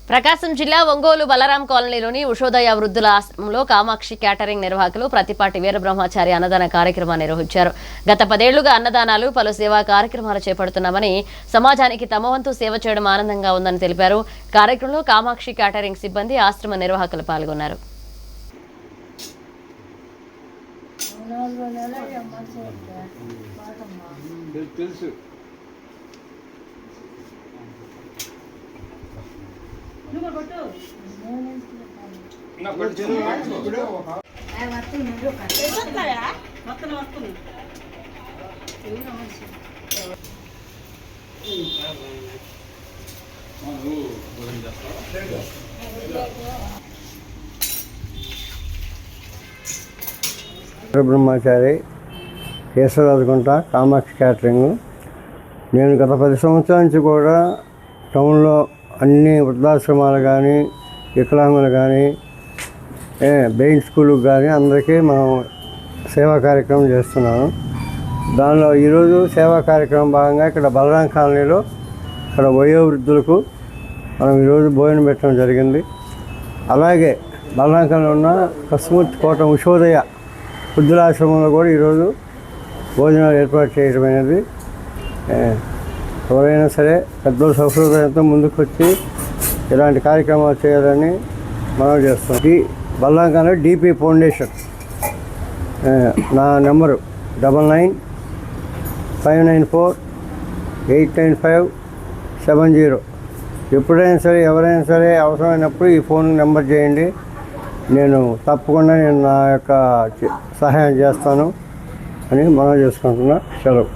ప్రకాశం జిల్లా ఒంగోలు బలరాం కాలనీలోని ఉషోదయ వృద్ధుల ఆశ్రమంలో కామాక్షి క్యాటరింగ్ నిర్వాహకులు ప్రతిపాటి వీరబ్రహ్మచారి అన్నదాన కార్యక్రమాన్ని నిర్వహించారు. గత 10 ఏళ్లుగా అన్నదానాలు, పలు సేవా కార్యక్రమాలు చేపడుతున్నామని, సమాజానికి తమ వంతు సేవ చేయడం ఆనందంగా ఉందని తెలిపారు. కార్యక్రమంలో కామాక్షి క్యాటరింగ్ సిబ్బంది, ఆశ్రమ నిర్వాహకులు పాల్గొన్నారు. బ్రహ్మచారి కేశవరాజుకుంట కామాక్షి క్యాటరింగ్. నేను గత 10 సంవత్సరాల నుంచి కూడా టౌన్లో అన్ని వృద్ధాశ్రమాలు కానీ, వికలాంగులు కానీ, బ్రెయిన్ స్కూళ్ళకు కానీ అందరికీ మనం సేవా కార్యక్రమం చేస్తున్నాను. దానిలో ఈరోజు సేవా కార్యక్రమం భాగంగా ఇక్కడ బలరాం కాలనీలో ఇక్కడ వయోవృద్ధులకు మనం ఈరోజు భోజనం పెట్టడం జరిగింది. అలాగే బలరాం కాలనీలో ఉన్న కృష్ణమూర్తి కోట ఉషోదయ వృద్ధులాశ్రమంలో కూడా ఈరోజు భోజనాలు ఏర్పాటు చేయడం అనేది, ఎవరైనా సరే పెద్దల సౌకర్యంతో ముందుకు వచ్చి ఇలాంటి కార్యక్రమాలు చేయాలని మనం చేస్తాం. Balaram colony DP foundation. నా నెంబరు 9959489570. ఎప్పుడైనా సరే ఎవరైనా సరే అవసరమైనప్పుడు ఈ ఫోన్ నెంబర్ చేయండి. నేను తప్పకుండా నా యొక్క సహాయం చేస్తాను అని మనం చేసుకుంటున్నా. సెలవు.